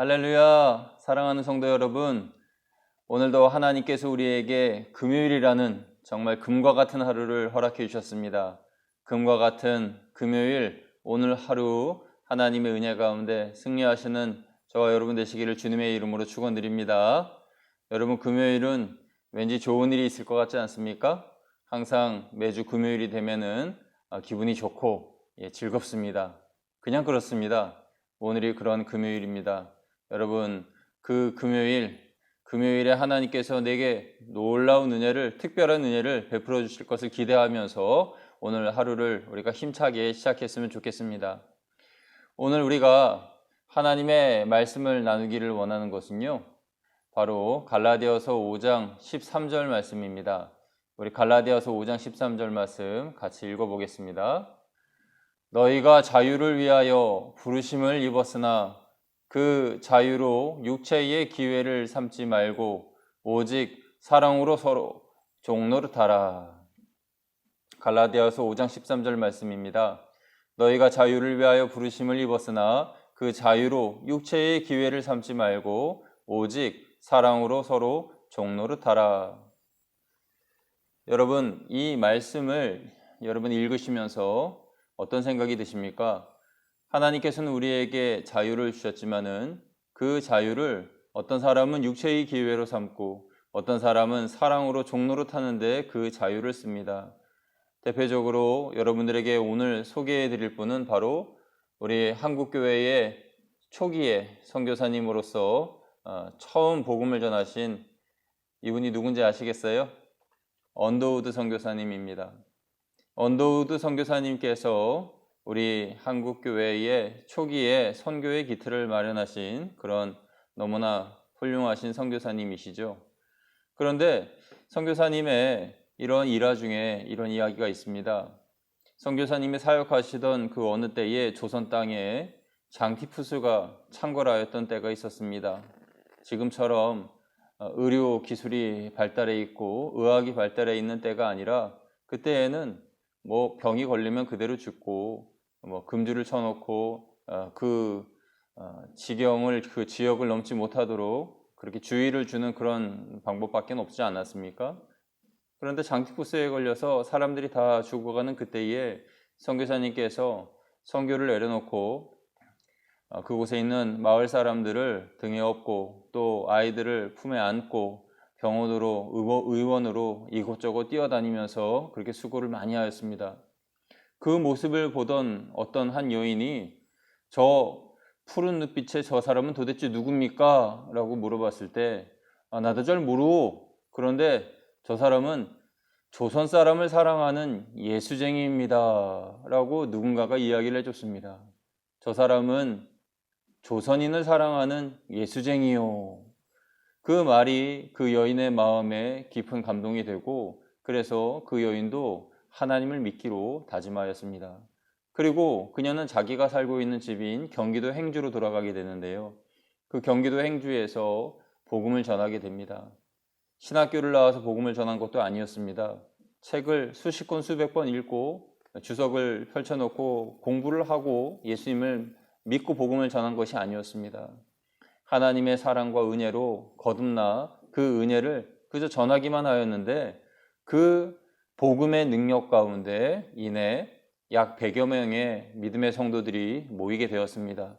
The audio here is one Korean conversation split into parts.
할렐루야, 사랑하는 성도 여러분, 오늘도 하나님께서 우리에게 금요일이라는 정말 금과 같은 하루를 허락해 주셨습니다. 금과 같은 금요일, 오늘 하루 하나님의 은혜 가운데 승리하시는 저와 여러분 되시기를 주님의 이름으로 축원드립니다. 여러분, 금요일은 왠지 좋은 일이 있을 것 같지 않습니까? 항상 매주 금요일이 되면은 기분이 좋고 즐겁습니다. 그냥 그렇습니다. 오늘이 그런 금요일입니다. 여러분, 그 금요일에 하나님께서 내게 놀라운 은혜를, 특별한 은혜를 베풀어 주실 것을 기대하면서 오늘 하루를 우리가 힘차게 시작했으면 좋겠습니다. 오늘 우리가 하나님의 말씀을 나누기를 원하는 것은요, 바로 갈라디아서 5장 13절 말씀입니다. 우리 갈라디아서 5장 13절 말씀 같이 읽어보겠습니다. 너희가 자유를 위하여 부르심을 입었으나 그 자유로 육체의 기회를 삼지 말고 오직 사랑으로 서로 종노릇하라. 갈라디아서 5장 13절 말씀입니다. 너희가 자유를 위하여 부르심을 입었으나 그 자유로 육체의 기회를 삼지 말고 오직 사랑으로 서로 종노릇하라. 여러분, 이 말씀을 여러분 읽으시면서 어떤 생각이 드십니까? 하나님께서는 우리에게 자유를 주셨지만은 그 자유를 어떤 사람은 육체의 기회로 삼고 어떤 사람은 사랑으로 종노릇하는데 그 자유를 씁니다. 대표적으로 여러분들에게 오늘 소개해 드릴 분은 바로 우리 한국교회의 초기의 선교사님으로서 처음 복음을 전하신 이분이 누군지 아시겠어요? 언더우드 선교사님입니다. 언더우드 선교사님께서 우리 한국교회의 초기에 선교의 기틀을 마련하신 그런 너무나 훌륭하신 선교사님이시죠. 그런데 선교사님의 이런 일화 중에 이런 이야기가 있습니다. 선교사님이 사역하시던 그 어느 때에 조선 땅에 장티푸스가 창궐하였던 때가 있었습니다. 지금처럼 의료 기술이 발달해 있고 의학이 발달해 있는 때가 아니라 그때에는 병이 걸리면 그대로 죽고 금주를 쳐놓고 지경을 그 지역을 넘지 못하도록 그렇게 주의를 주는 그런 방법밖에 없지 않았습니까? 그런데 장티푸스에 걸려서 사람들이 다 죽어가는 그때에 선교사님께서 선교를 내려놓고 그곳에 있는 마을 사람들을 등에 업고 또 아이들을 품에 안고 병원으로 의원으로 이곳저곳 뛰어다니면서 그렇게 수고를 많이 하였습니다. 그 모습을 보던 어떤 한 여인이 저 푸른 눈빛의 저 사람은 도대체 누굽니까? 라고 물어봤을 때 나도 잘 모르고 그런데 저 사람은 조선 사람을 사랑하는 예수쟁이입니다 라고 누군가가 이야기를 해줬습니다. 저 사람은 조선인을 사랑하는 예수쟁이요. 그 말이 그 여인의 마음에 깊은 감동이 되고 그래서 그 여인도 하나님을 믿기로 다짐하였습니다. 그리고 그녀는 자기가 살고 있는 집인 경기도 행주로 돌아가게 되는데요. 그 경기도 행주에서 복음을 전하게 됩니다. 신학교를 나와서 복음을 전한 것도 아니었습니다. 책을 수십 권 수백 번 읽고 주석을 펼쳐놓고 공부를 하고 예수님을 믿고 복음을 전한 것이 아니었습니다. 하나님의 사랑과 은혜로 거듭나 그 은혜를 그저 전하기만 하였는데 그 복음의 능력 가운데 이내 약 100여 명의 믿음의 성도들이 모이게 되었습니다.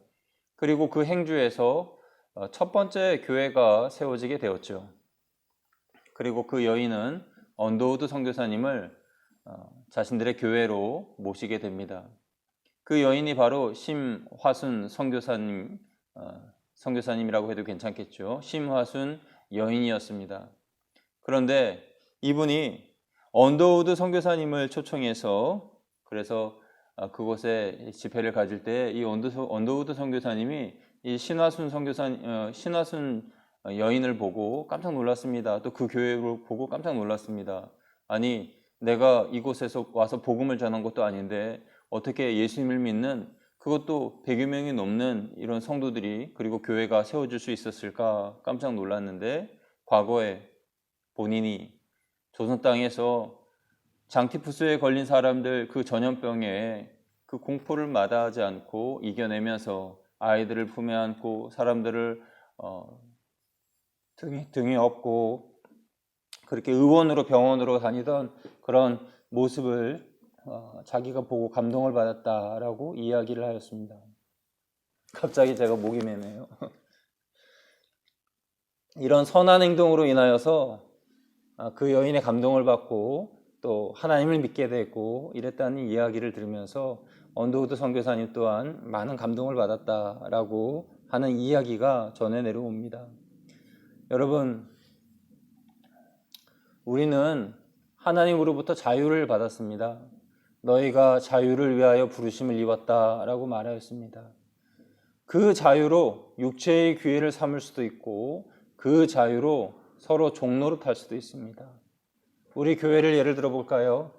그리고 그 행주에서 첫 번째 교회가 세워지게 되었죠. 그리고 그 여인은 언더우드 선교사님을 자신들의 교회로 모시게 됩니다. 그 여인이 바로 심화순 선교사님이라고 해도 괜찮겠죠. 심화순 여인이었습니다. 그런데 이분이 언더우드 선교사님을 초청해서 그래서 그곳에 집회를 가질 때 이 언더우드 선교사님이 이 신화순 여인을 보고 깜짝 놀랐습니다. 또 그 교회를 보고 깜짝 놀랐습니다. 아니, 내가 이곳에서 와서 복음을 전한 것도 아닌데 어떻게 예수님을 믿는 그것도 100여 명이 넘는 이런 성도들이 그리고 교회가 세워질 수 있었을까 깜짝 놀랐는데 과거에 본인이 조선 땅에서 장티푸스에 걸린 사람들 그 전염병에 그 공포를 마다하지 않고 이겨내면서 아이들을 품에 안고 사람들을 등에 업고 그렇게 의원으로 병원으로 다니던 그런 모습을 자기가 보고 감동을 받았다라고 이야기를 하였습니다. 갑자기 제가 목이 메네요. 이런 선한 행동으로 인하여서 그 여인의 감동을 받고 또 하나님을 믿게 됐고 이랬다는 이야기를 들으면서 언더우드 선교사님 또한 많은 감동을 받았다라고 하는 이야기가 전해 내려옵니다. 여러분, 우리는 하나님으로부터 자유를 받았습니다. 너희가 자유를 위하여 부르심을 입었다라고 말하였습니다. 그 자유로 육체의 기회를 삼을 수도 있고 그 자유로 서로 종노릇할 수도 있습니다. 우리 교회를 예를 들어 볼까요?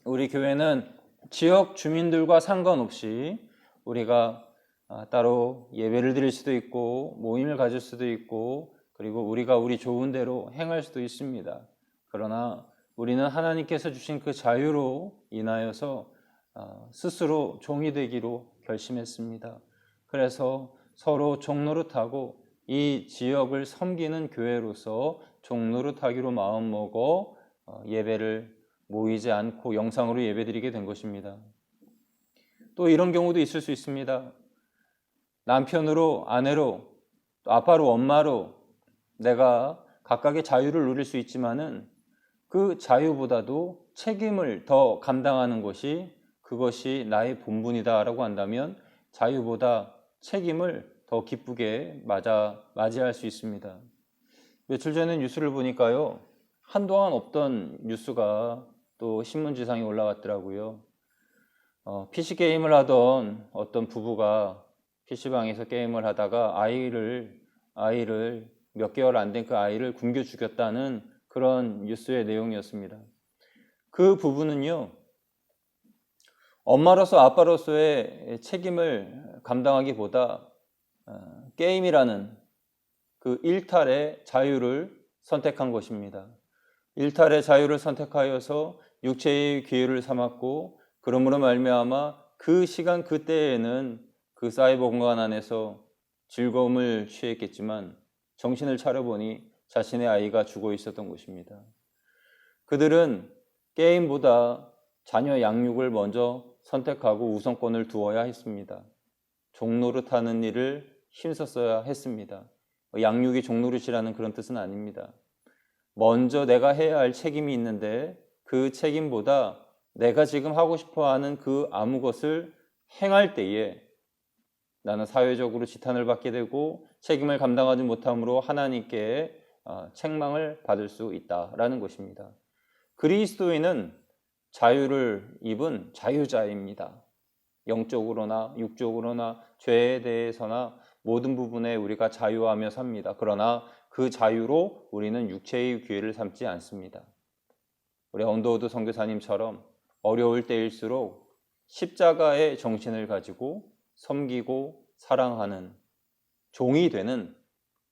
우리 교회는 지역 주민들과 상관없이 우리가 따로 예배를 드릴 수도 있고 모임을 가질 수도 있고 그리고 우리가 우리 좋은 대로 행할 수도 있습니다. 그러나 우리는 하나님께서 주신 그 자유로 인하여서 스스로 종이 되기로 결심했습니다. 그래서 서로 종노릇하고 이 지역을 섬기는 교회로서 종노릇하기로 마음먹어 예배를 모이지 않고 영상으로 예배드리게 된 것입니다. 또 이런 경우도 있을 수 있습니다. 남편으로, 아내로, 또 아빠로, 엄마로 내가 각각의 자유를 누릴 수 있지만은 그 자유보다도 책임을 더 감당하는 것이 그것이 나의 본분이다라고 한다면 자유보다 책임을 더 기쁘게 맞이할 수 있습니다. 며칠 전에 뉴스를 보니까요. 한동안 없던 뉴스가 또 신문지상에 올라왔더라고요. PC게임을 하던 어떤 부부가 PC방에서 게임을 하다가 아이를 몇 개월 안 된 그 아이를 굶겨 죽였다는 그런 뉴스의 내용이었습니다. 그 부부는요. 엄마로서 아빠로서의 책임을 감당하기보다 게임이라는 그 일탈의 자유를 선택한 것입니다. 일탈의 자유를 선택하여서 육체의 기회를 삼았고 그러므로 말미암아 그 시간 그때에는 그 사이버 공간 안에서 즐거움을 취했겠지만 정신을 차려보니 자신의 아이가 죽어 있었던 것입니다. 그들은 게임보다 자녀 양육을 먼저 선택하고 우선권을 두어야 했습니다. 종노릇하는 일을 힘썼어야 했습니다. 양육이 종노릇이라는 그런 뜻은 아닙니다. 먼저 내가 해야 할 책임이 있는데 그 책임보다 내가 지금 하고 싶어하는 그 아무 것을 행할 때에 나는 사회적으로 지탄을 받게 되고 책임을 감당하지 못함으로 하나님께 책망을 받을 수 있다라는 것입니다. 그리스도인은 자유를 입은 자유자입니다. 영적으로나 육적으로나 죄에 대해서나 모든 부분에 우리가 자유하며 삽니다. 그러나 그 자유로 우리는 육체의 기회를 삼지 않습니다. 우리 언더우드 선교사님처럼 어려울 때일수록 십자가의 정신을 가지고 섬기고 사랑하는 종이 되는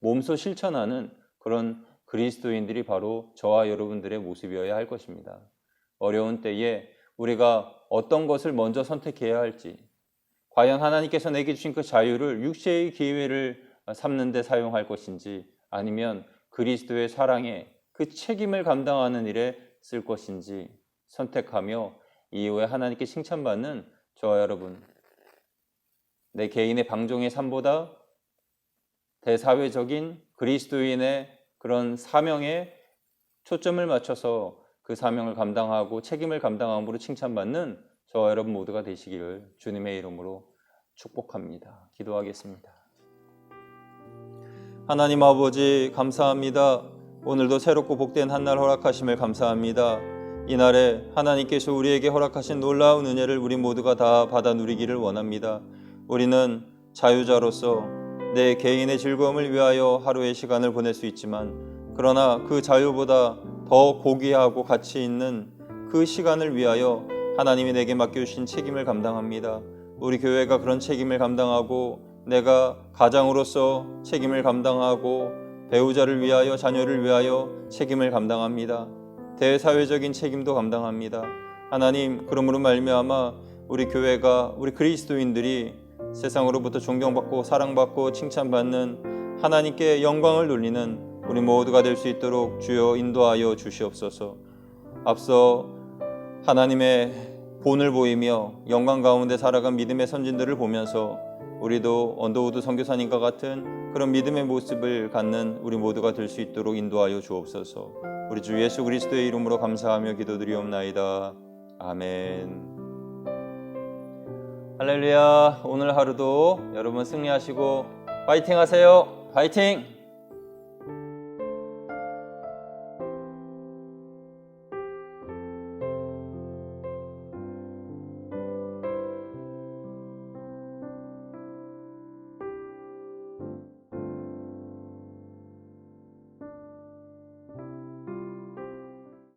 몸소 실천하는 그런 그리스도인들이 바로 저와 여러분들의 모습이어야 할 것입니다. 어려운 때에 우리가 어떤 것을 먼저 선택해야 할지, 과연 하나님께서 내게 주신 그 자유를 육체의 기회를 삼는 데 사용할 것인지 아니면 그리스도의 사랑에 그 책임을 감당하는 일에 쓸 것인지 선택하며 이후에 하나님께 칭찬받는 저와 여러분, 내 개인의 방종의 삶보다 대사회적인 그리스도인의 그런 사명에 초점을 맞춰서 그 사명을 감당하고 책임을 감당함으로 칭찬받는 저와 여러분 모두가 되시기를 주님의 이름으로 축복합니다. 기도하겠습니다. 하나님 아버지 감사합니다. 오늘도 새롭고 복된 한날 허락하심을 감사합니다. 이날에 하나님께서 우리에게 허락하신 놀라운 은혜를 우리 모두가 다 받아 누리기를 원합니다. 우리는 자유자로서 내 개인의 즐거움을 위하여 하루의 시간을 보낼 수 있지만 그러나 그 자유보다 더 고귀하고 가치 있는 그 시간을 위하여 하나님이 내게 맡겨주신 책임을 감당합니다. 우리 교회가 그런 책임을 감당하고 내가 가장으로서 책임을 감당하고 배우자를 위하여 자녀를 위하여 책임을 감당합니다. 대사회적인 책임도 감당합니다. 하나님, 그러므로 말미암아 우리 교회가 우리 그리스도인들이 세상으로부터 존경받고 사랑받고 칭찬받는 하나님께 영광을 돌리는 우리 모두가 될 수 있도록 주여 인도하여 주시옵소서. 앞서 하나님의 본을 보이며 영광 가운데 살아간 믿음의 선진들을 보면서 우리도 언더우드 선교사님과 같은 그런 믿음의 모습을 갖는 우리 모두가 될 수 있도록 인도하여 주옵소서. 우리 주 예수 그리스도의 이름으로 감사하며 기도드리옵나이다. 아멘. 할렐루야. 오늘 하루도 여러분 승리하시고 파이팅 하세요. 파이팅!